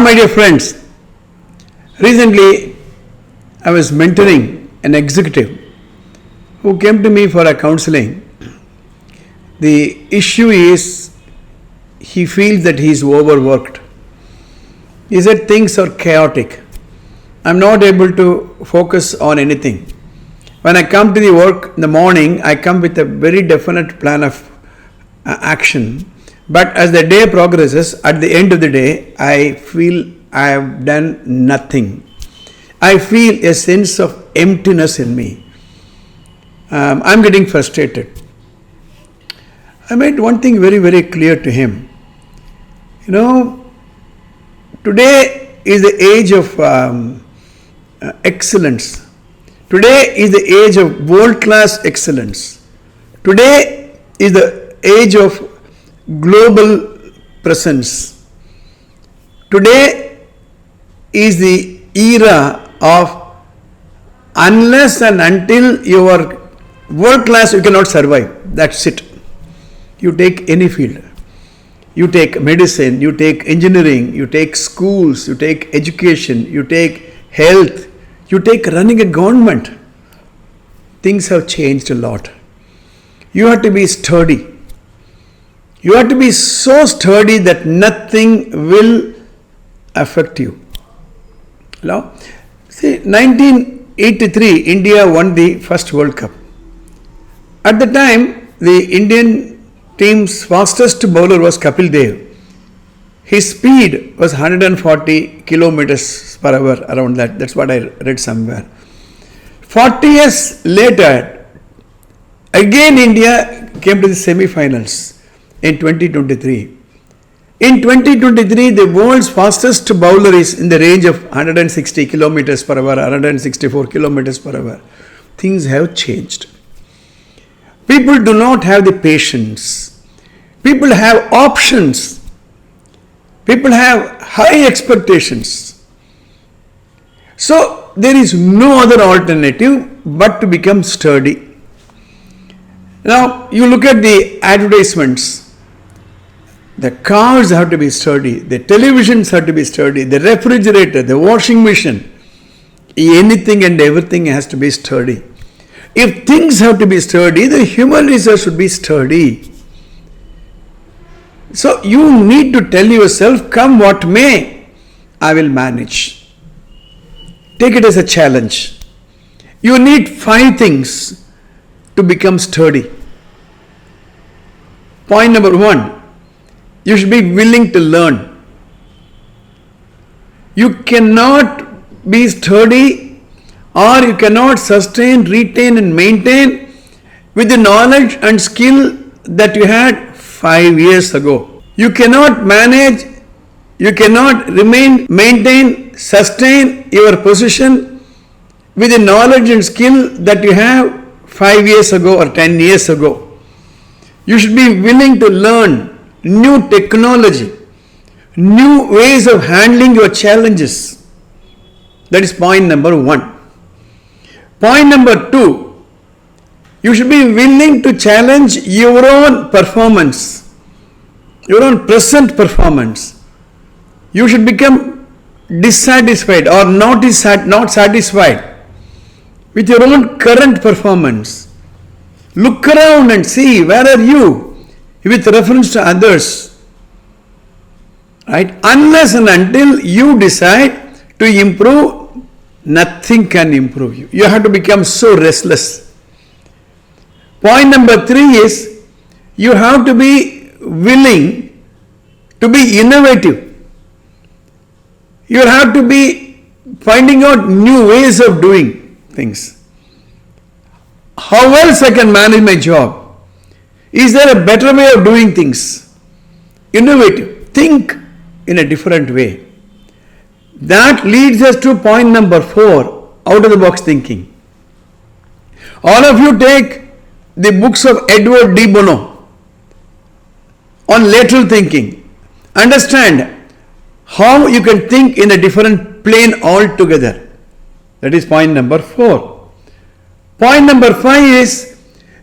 My dear friends, recently I was mentoring an executive who came to me for a counseling. The issue is he feels that he is overworked. He said things are chaotic. I'm not able to focus on anything. When I come to the work in the morning, I come with a very definite plan of action. But as the day progresses, at the end of the day, I feel I have done nothing. I feel a sense of emptiness in me. I'm getting frustrated. I made one thing very, very clear to him. Today is the age of excellence. Today is the age of world-class excellence. Today is the age of global presence. Today is the era of unless and until you are world-class, you cannot survive. That's it. You take any field. You take medicine, you take engineering, you take schools, you take education, you take health, you take running a government. Things have changed a lot. You have to be sturdy. You have to be so sturdy that nothing will affect you. See, 1983, India won the first World Cup. At the time, the Indian team's fastest bowler was Kapil Dev. His speed was 140 kilometers per hour, around that. That's what I read somewhere. 40 years later, again India came to the semi-finals in 2023. In 2023, the world's fastest bowler is in the range of 160 kilometers per hour, 164 kilometers per hour. Things have changed. People do not have the patience. People have options. People have high expectations. So there is no other alternative but to become sturdy. Now you look at the advertisements. The cars have to be sturdy. The televisions have to be sturdy. The refrigerator, the washing machine. Anything and everything has to be sturdy. If things have to be sturdy, the human resource should be sturdy. So you need to tell yourself, come what may, I will manage. Take it as a challenge. You need 5 things to become sturdy. Point number 1, you should be willing to learn. You cannot be sturdy or you cannot sustain, retain and maintain with the knowledge and skill that you had 5 years ago. You cannot manage, you cannot maintain, sustain your position with the knowledge and skill that you have 5 years ago or 10 years ago. You should be willing to learn new technology, new ways of handling your challenges. That is point number 1. Point number 2, you should be willing to challenge your own performance, your own present performance. You should become dissatisfied or not satisfied with your own current performance. Look around and see where are you with reference to others. Right? Unless and until you decide to improve, nothing can improve you. You have to become so restless. Point number 3 is you have to be willing to be innovative. You have to be finding out new ways of doing things. How else I can manage my job? Is there a better way of doing things? Innovative. Think in a different way. That leads us to point number 4, out of the box thinking. All of you take the books of Edward de Bono on lateral thinking. Understand how you can think in a different plane altogether. That is point number 4. Point number 5 is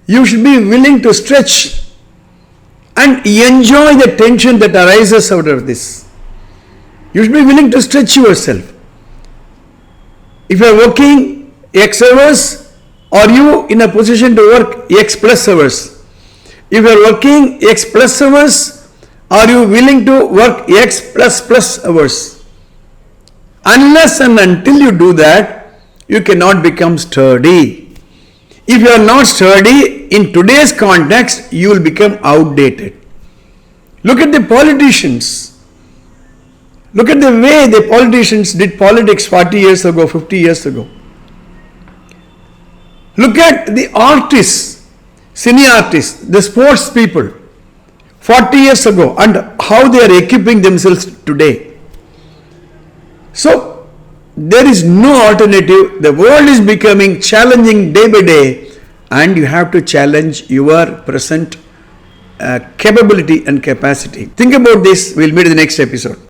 you should be willing to stretch and enjoy the tension that arises out of this. You should be willing to stretch yourself. If you are working X hours, are you in a position to work X plus hours? If you are working X plus hours, are you willing to work X plus hours? Unless and until you do that, you cannot become sturdy. If you are not sturdy, in today's context, you will become outdated. Look at the politicians. Look at the way the politicians did politics 40 years ago, 50 years ago. Look at the artists, cine artists, the sports people 40 years ago and how they are equipping themselves today. So, there is no alternative. The world is becoming challenging day by day, and you have to challenge your present capability and capacity. Think about this. We'll meet in the next episode.